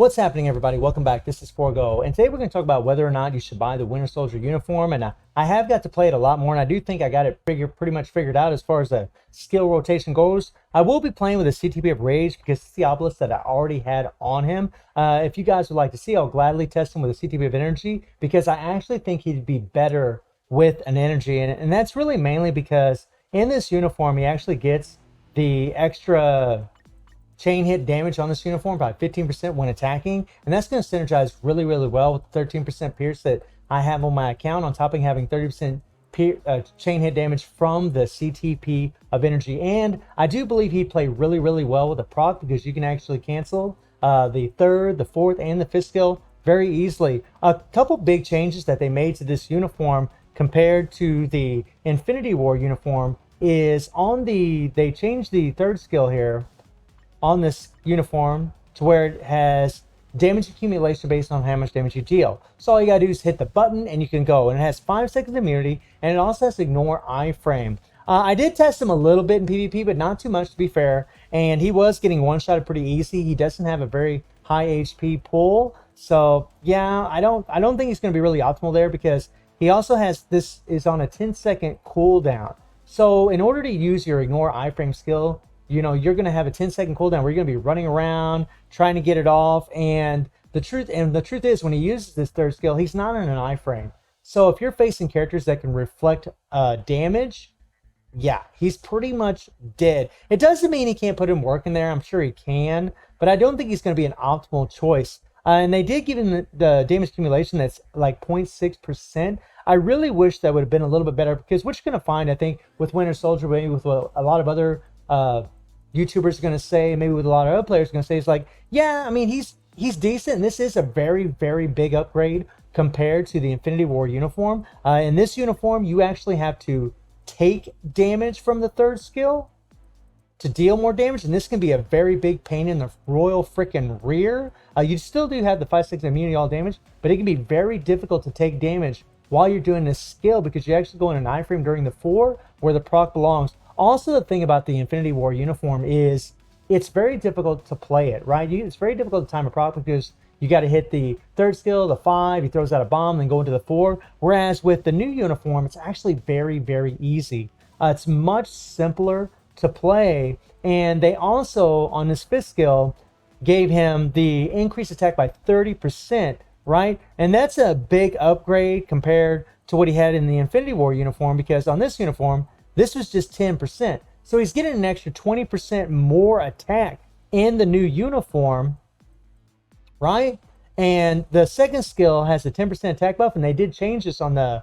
What's happening, everybody? Welcome back. This is Forgo, and today we're going to talk about whether or not you should buy the Winter Soldier uniform. And I have got to play it a lot more, and I do think I got it pretty much figured out as far as the skill rotation goes. I will be playing with a CTP of Rage because it's the obelisk that I already had on him. If you guys would like to see, I'll gladly test him with a CTP of Energy because I actually think he'd be better with an Energy, and that's really mainly because in this uniform he actually gets the extra chain hit damage on this uniform by 15% when attacking, and that's going to synergize really well with 13% pierce that I have on my account, on top of having 30% chain hit damage from the CTP of Energy. And I do believe he'd play really well with a proc because you can actually cancel the third, the fourth, and the fifth skill very easily. A couple big changes that they made to this uniform compared to the Infinity War uniform is they changed the third skill here on this uniform to where it has damage accumulation based on how much damage you deal. So all you gotta do is hit the button and you can go. And it has 5 seconds immunity, and it also has ignore iframe. I did test him a little bit in PvP, but not too much to be fair. And he was getting one-shotted pretty easy. He doesn't have a very high HP pool. So yeah, I don't think he's gonna be really optimal there because he also has, this is on a 10-second cooldown. So in order to use your ignore iframe skill, you know, you're going to have a 10-second cooldown where you're going to be running around trying to get it off. And the truth is, when he uses this third skill, he's not in an iframe. So if you're facing characters that can reflect damage, yeah, he's pretty much dead. It doesn't mean he can't put in work in there. I'm sure he can, but I don't think he's going to be an optimal choice. And they did give him the damage accumulation that's like 0.6%. I really wish that would have been a little bit better, because what you're going to find, I think, with Winter Soldier, maybe with a lot of other YouTubers are going to say, maybe with a lot of other players are going to say, is like, yeah, I mean, he's decent, and this is a very big upgrade compared to the Infinity War uniform. In this uniform, you actually have to take damage from the third skill to deal more damage, and this can be a very big pain in the royal freaking rear. You still do have the 5 seconds immunity all damage, but it can be very difficult to take damage while you're doing this skill because you actually go in an iframe during the 4 where the proc belongs. Also, the thing about the Infinity War uniform is it's very difficult to play it, right? It's very difficult to time a proc because you got to hit the third skill, the 5, he throws out a bomb, then go into the 4. Whereas with the new uniform, it's actually very easy. It's much simpler to play. And they also, on this 5th skill, gave him the increased attack by 30%, right? And that's a big upgrade compared to what he had in the Infinity War uniform, because on this uniform, this was just 10%. So he's getting an extra 20% more attack in the new uniform, right? And the second skill has a 10% attack buff, and they did change this on the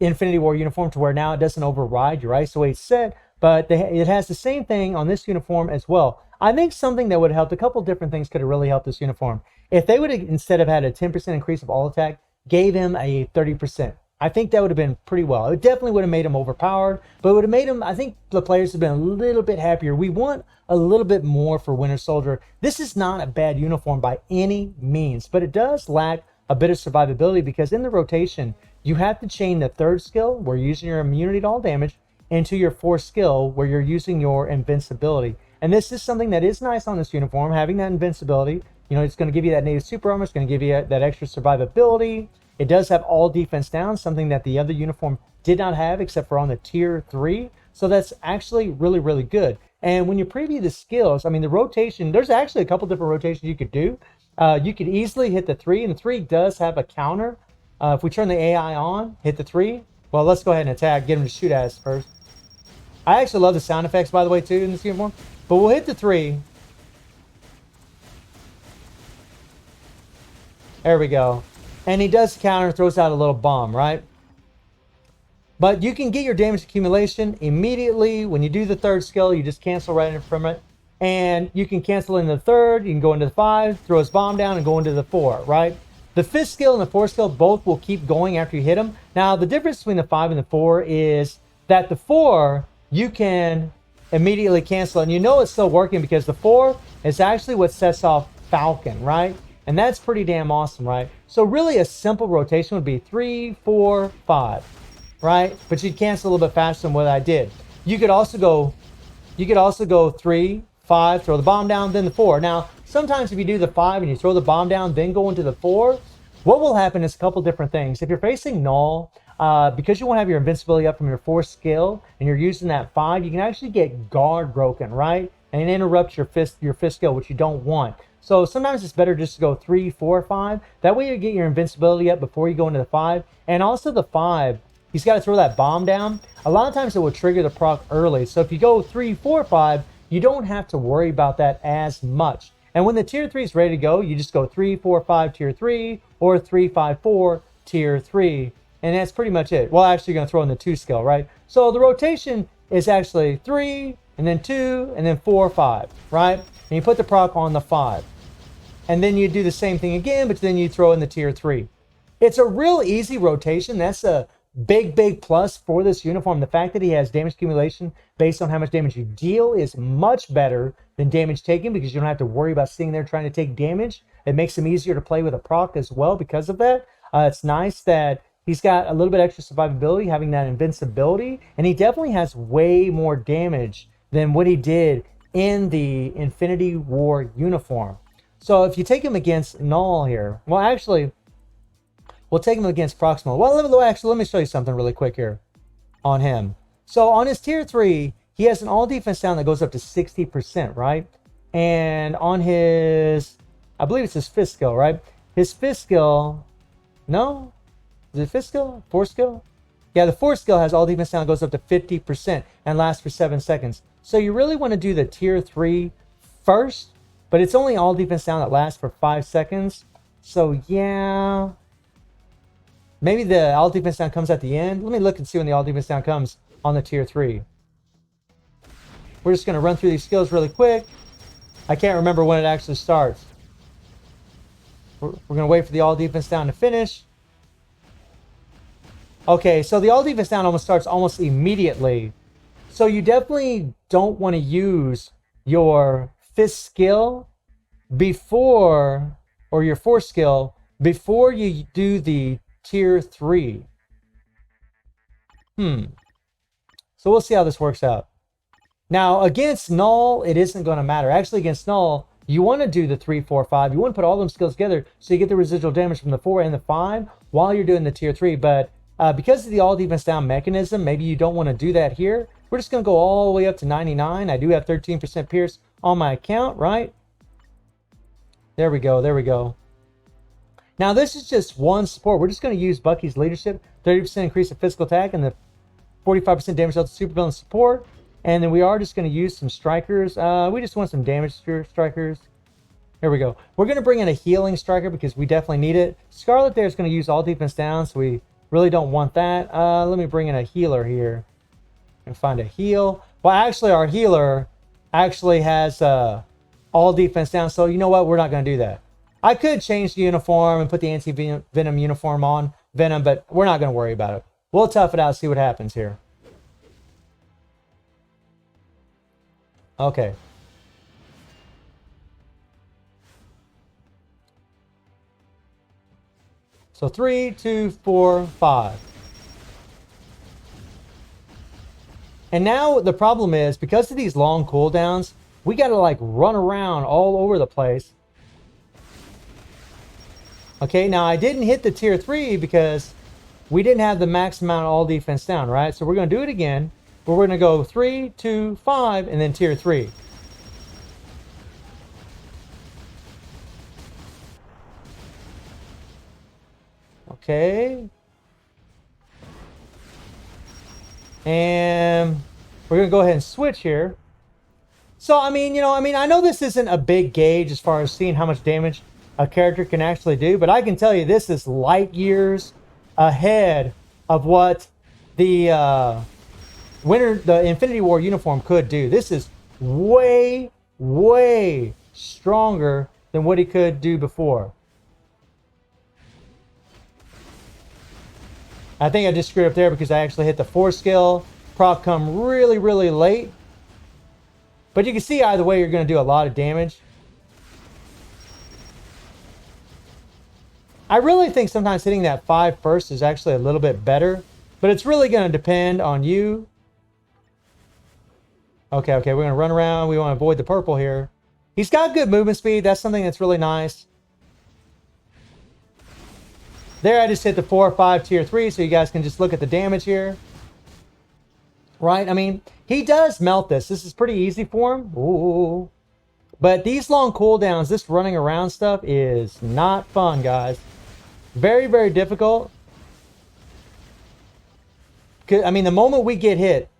Infinity War uniform to where now it doesn't override your ice away set, but it has the same thing on this uniform as well. I think something that would have helped, a couple different things could have really helped this uniform. If they would have, instead of had a 10% increase of all attack, gave him a 30%. I think that would have been pretty well. It definitely would have made him overpowered, but it would have made him, I think the players have been a little bit happier. We want a little bit more for Winter Soldier. This is not a bad uniform by any means, but it does lack a bit of survivability because in the rotation, you have to chain the third skill where you're using your immunity to all damage into your fourth skill where you're using your invincibility. And this is something that is nice on this uniform, having that invincibility. You know, it's going to give you that native super armor. It's going to give you that extra survivability. It does have all defense down, something that the other uniform did not have except for on the tier 3. So that's actually really good. And when you preview the skills, I mean, the rotation, there's actually a couple different rotations you could do. You could easily hit the 3, and the 3 does have a counter. If we turn the AI on, hit the 3. Well, let's go ahead and attack, get him to shoot at us first. I actually love the sound effects, by the way, too, in this uniform. But we'll hit the 3. There we go. And he does counter, throws out a little bomb, right? But you can get your damage accumulation immediately. When you do the third skill, you just cancel right in from it. And you can cancel into the third, you can go into the 5, throw his bomb down, and go into the 4, right? The 5th skill and the 4th skill both will keep going after you hit them. Now, the difference between the 5 and the 4 is that the 4, you can immediately cancel. And you know it's still working because the 4 is actually what sets off Falcon, right? And that's pretty damn awesome, right? So really a simple rotation would be 3, 4, 5, right? But you'd cancel a little bit faster than what I did. You could also go 3, 5, throw the bomb down, then the 4. Now, sometimes if you do the 5 and you throw the bomb down, then go into the 4, what will happen is a couple different things. If you're facing Knull, because you won't have your invincibility up from your 4 skill, and you're using that 5, you can actually get guard broken, right? And interrupt your fifth skill, which you don't want. So sometimes it's better just to go 3, 4, 5. That way you get your invincibility up before you go into the 5. And also the 5, he's got to throw that bomb down. A lot of times it will trigger the proc early. So if you go 3, 4, 5, you don't have to worry about that as much. And when the tier 3 is ready to go, you just go 3, 4, 5, tier 3, or 3, 5, 4, tier 3. And that's pretty much it. Well, actually, you're going to throw in the 2 skill, right? So the rotation is actually 3, and then 2, and then 4, 5, right? And you put the proc on the 5. And then you do the same thing again, but then you throw in the tier 3. It's a real easy rotation. That's a big plus for this uniform. The fact that he has damage accumulation based on how much damage you deal is much better than damage taken, because you don't have to worry about sitting there trying to take damage. It makes him easier to play with a proc as well because of that. It's nice that he's got a little bit extra survivability, having that invincibility, and he definitely has way more damage than what he did in the Infinity War uniform. So if you take him against Knull here, well, actually, we'll take him against Proxima. Well, let me show you something really quick here on him. So on his tier 3, he has an all defense down that goes up to 60%, right? And on his, I believe it's his 5th skill, right? His 5th skill, no? Is it 5th skill? 4th skill? Yeah, the 4th skill has all defense down, goes up to 50% and lasts for 7 seconds. So you really want to do the tier 3 first, but it's only all defense down that lasts for 5 seconds. So yeah, maybe the all defense down comes at the end. Let me look and see when the all defense down comes on the tier 3. We're just going to run through these skills really quick. I can't remember when it actually starts. We're going to wait for the all defense down to finish. Okay, so the all defense down almost starts almost immediately. So you definitely don't want to use your 5th skill before, or your 4th skill before you do the tier 3. So we'll see how this works out. Now against Knull, it isn't going to matter. Actually, against Knull, you want to do the 3, 4, 5. You want to put all them skills together so you get the residual damage from the 4 and the 5 while you're doing the tier 3. But because of the all defense down mechanism, maybe you don't want to do that here. We're just going to go all the way up to 99. I do have 13% pierce on my account, right? There we go. There we go. Now this is just one support. We're just going to use Bucky's leadership. 30% increase of physical attack and the 45% damage dealt to supervillain support. And then we are just going to use some strikers. We just want some damage strikers. Here we go. We're going to bring in a healing striker because we definitely need it. Scarlet there is going to use all defense down, so we really don't want that. Let me bring in a healer here and find a heal. Well, actually, our healer actually has all defense down, so you know what? We're not going to do that. I could change the uniform and put the anti-venom uniform on Venom, but we're not going to worry about it. We'll tough it out, see what happens here. Okay. So 3, 2, 4, 5. And now the problem is, because of these long cooldowns, we got to like run around all over the place. Okay, now I didn't hit the tier 3 because we didn't have the max amount of all defense down, right? So we're going to do it again. But we're going to go 3, 2, 5, and then tier 3. Okay. And we're going to go ahead and switch here. So, I mean, I know this isn't a big gauge as far as seeing how much damage a character can actually do, but I can tell you this is light years ahead of what the Infinity War uniform could do. This is way stronger than what he could do before. I think I just screwed up there because I actually hit the 4 skill. Proc come really late. But you can see either way you're going to do a lot of damage. I really think sometimes hitting that 5 first is actually a little bit better. But it's really going to depend on you. Okay, we're going to run around. We want to avoid the purple here. He's got good movement speed. That's something that's really nice. There, I just hit the 4 or 5 tier 3, so you guys can just look at the damage here. Right? I mean, he does melt this. This is pretty easy for him. Ooh. But these long cooldowns, this running around stuff is not fun, guys. Very, very difficult. I mean, the moment we get hit,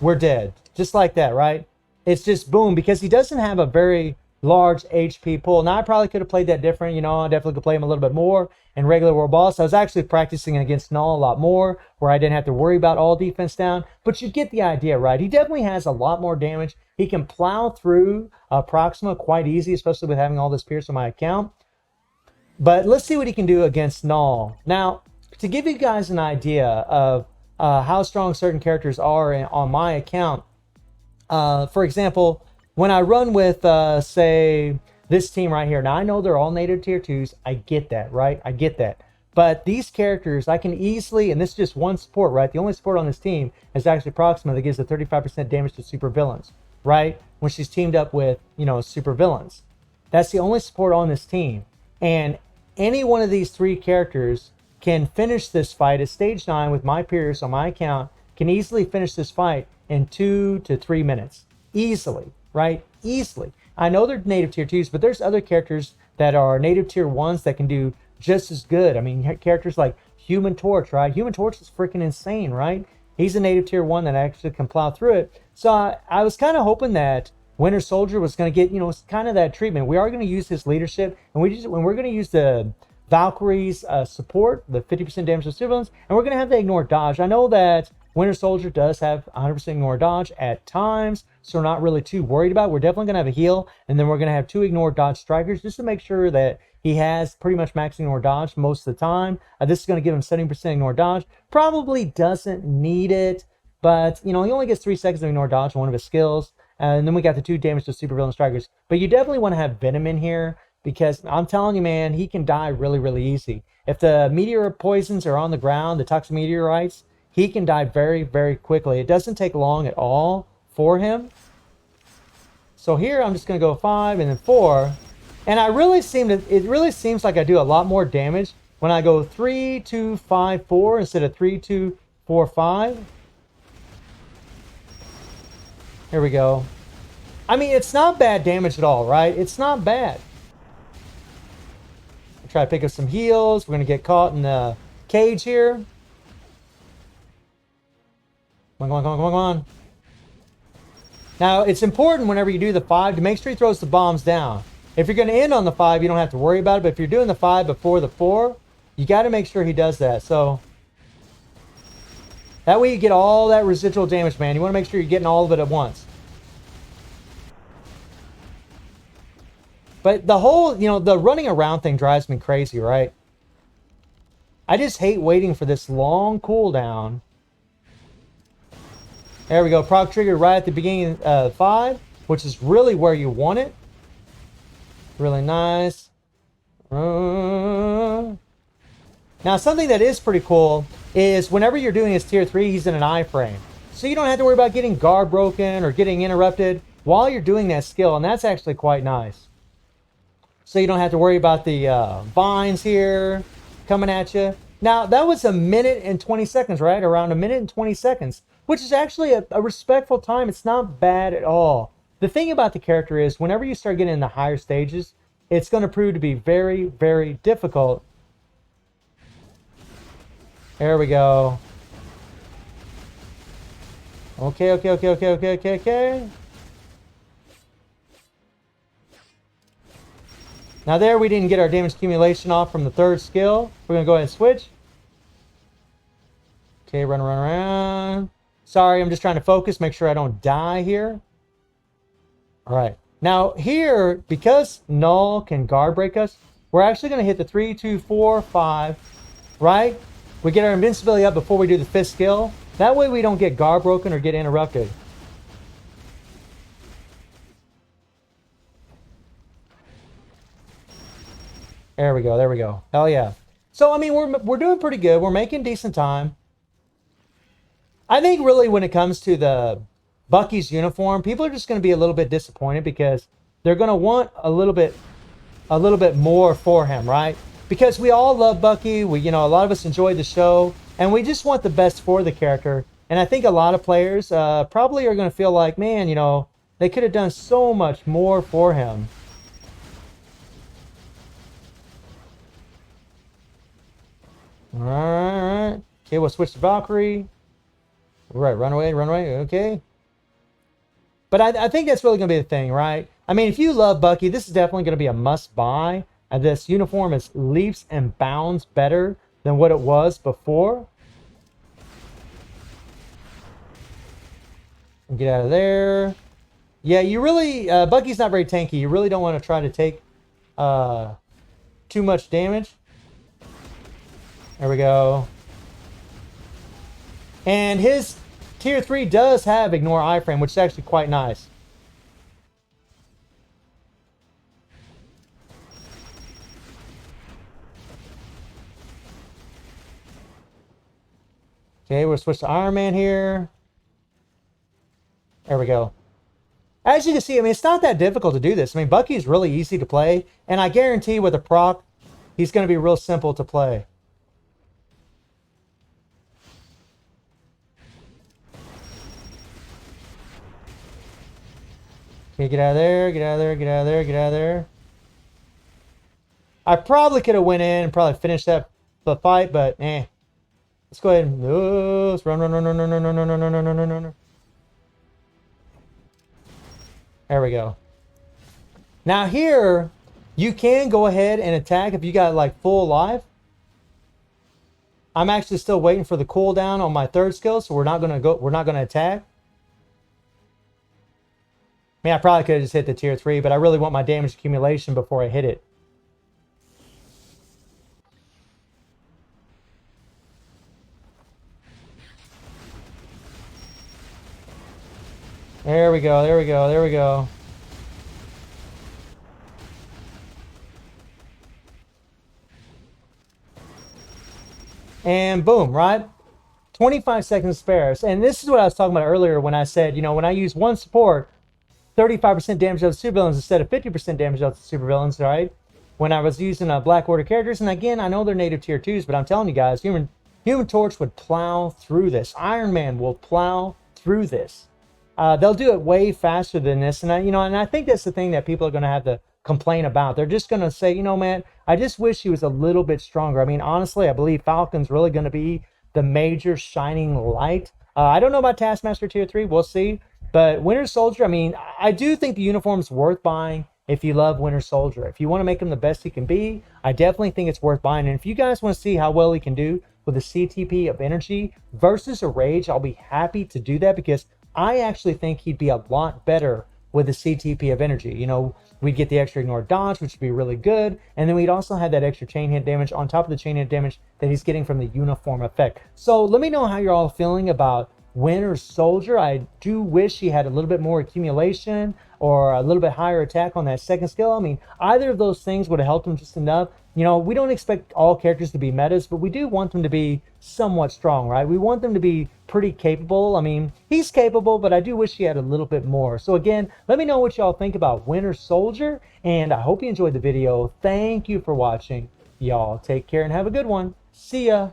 we're dead. Just like that, right? It's just boom, because he doesn't have a very large HP pool. Now, I probably could have played that different. You know, I definitely could play him a little bit more in regular World Boss. I was actually practicing against Knull a lot more, where I didn't have to worry about all defense down. But you get the idea, right? He definitely has a lot more damage. He can plow through Proxima quite easy, especially with having all this Pierce on my account. But let's see what he can do against Knull. Now, to give you guys an idea of how strong certain characters are on my account, for example, when I run with, say, this team right here. Now, I know they're all native tier 2s. I get that, right? I get that. But these characters, I can easily, and this is just one support, right? The only support on this team is actually Proxima that gives a 35% damage to super villains, right? When she's teamed up with, you know, super villains. That's the only support on this team. And any one of these 3 characters can finish this fight at stage 9 with my Pierce on my account, can easily finish this fight in 2 to 3 minutes. Easily, right? Easily. I know they're native tier 2s, but there's other characters that are native tier 1s that can do just as good. I mean, characters like Human Torch, right? Human Torch is freaking insane, right? He's a native tier 1 that actually can plow through it. So I was kind of hoping that Winter Soldier was going to get, you know, kind of that treatment. We are going to use his leadership, and we're going to use the Valkyrie's support, the 50% damage to civilians, and we're going to have to ignore dodge. I know that Winter Soldier does have 100% ignore dodge at times, so we're not really too worried about it. We're definitely going to have a heal, and then we're going to have 2 ignore dodge strikers just to make sure that he has pretty much max ignore dodge most of the time. This is going to give him 70% ignore dodge. Probably doesn't need it, but, you know, he only gets 3 seconds of ignore dodge on one of his skills. And then we got the 2 damage to super villain strikers. But you definitely want to have Venom in here, because I'm telling you, man, he can die really, really easy. If the meteor poisons are on the ground, the toxic meteorites, he can die very, very quickly. It doesn't take long at all for him. So here I'm just going to go 5 and then 4. And it really seems like I do a lot more damage when I go 3, 2, 5, 4 instead of 3, 2, 4, 5. Here we go. I mean, it's not bad damage at all, right? It's not bad. Try to pick up some heals. We're going to get caught in the cage here. Come on, come on, come on, come on. Now, it's important whenever you do the 5 to make sure he throws the bombs down. If you're going to end on the 5, you don't have to worry about it. But if you're doing the 5 before the 4, you got to make sure he does that. So that way you get all that residual damage, man. You want to make sure you're getting all of it at once. But the whole, you know, the running around thing drives me crazy, right? I just hate waiting for this long cooldown. There we go. Proc trigger right at the beginning of 5, which is really where you want it. Really nice. Now, something that is pretty cool is whenever you're doing his tier 3, he's in an iframe. So you don't have to worry about getting guard broken or getting interrupted while you're doing that skill. And that's actually quite nice. So you don't have to worry about the vines here coming at you. Now, that was 1 minute and 20 seconds, right? Around 1 minute and 20 seconds, which is actually a respectful time. It's not bad at all. The thing about the character is whenever you start getting in the higher stages, it's going to prove to be very, very difficult. There we go. Okay, okay, okay, okay, okay, okay, okay. Now there we didn't get our damage accumulation off from the 3rd skill. We're going to go ahead and switch. Okay, run around. Sorry, I'm just trying to focus, make sure I don't die here. All right. Now here, because Knull can guard break us, we're actually going to hit the 3, 2, 4, 5, right? We get our invincibility up before we do the 5th skill. That way we don't get guard broken or get interrupted. There we go. There we go. Hell yeah. So, I mean, we're doing pretty good. We're making decent time. I think really when it comes to the Bucky's uniform, people are just going to be a little bit disappointed because they're going to want a little bit more for him, right? Because we all love Bucky. We, you know, a lot of us enjoyed the show, and we just want the best for the character. And I think a lot of players probably are going to feel like, man, you know, they could have done so much more for him. All right. Okay, we'll switch to Valkyrie. Right, run away, okay. But I think that's really going to be the thing, right? I mean, if you love Bucky, this is definitely going to be a must-buy. And this uniform is leaps and bounds better than what it was before. Get out of there. Yeah, you really... Bucky's not very tanky. You really don't want to try to take too much damage. There we go. And his tier 3 does have ignore iframe, which is actually quite nice. Okay, we'll switch to Iron Man here. There we go. As you can see, I mean, it's not that difficult to do this. I mean, Bucky's really easy to play, and I guarantee with a proc, he's going to be real simple to play. Okay, get out of there, get out of there, get out of there, get out of there. I probably could have went in and probably finished the fight, but eh. Let's go ahead and let's run. There we go. Now here, you can go ahead and attack if you got like full life. I'm actually still waiting for the cooldown on my third skill, so we're not gonna attack. I mean, I probably could have just hit the tier 3, but I really want my damage accumulation before I hit it. There we go, there we go, there we go. And boom, right? 25 seconds spares. And this is what I was talking about earlier when I said, you know, when I use one support, 35% damage out of supervillains instead of 50% damage out of supervillains, right? When I was using Black Order characters, and again, I know they're native tier 2s, but I'm telling you guys, Human Torch would plow through this. Iron Man will plow through this. They'll do it way faster than this, and I think that's the thing that people are going to have to complain about. They're just going to say, you know, man, I just wish he was a little bit stronger. I mean, honestly, I believe Falcon's really going to be the major shining light. I don't know about Taskmaster tier 3. We'll see. But Winter Soldier, I mean, I do think the uniform's worth buying if you love Winter Soldier. If you want to make him the best he can be, I definitely think it's worth buying. And if you guys want to see how well he can do with a CTP of energy versus a rage, I'll be happy to do that because I actually think he'd be a lot better with a CTP of energy. You know, we'd get the extra ignore dodge, which would be really good. And then we'd also have that extra chain hit damage on top of the chain hit damage that he's getting from the uniform effect. So let me know how you're all feeling about Winter Soldier. I do wish he had a little bit more accumulation or a little bit higher attack on that second skill. I mean, either of those things would have helped him just enough. You know, we don't expect all characters to be metas, but we do want them to be somewhat strong, right? We want them to be pretty capable. I mean, he's capable, but I do wish he had a little bit more. So again, let me know what y'all think about Winter Soldier, and I hope you enjoyed the video. Thank you for watching. Y'all take care and have a good one. See ya.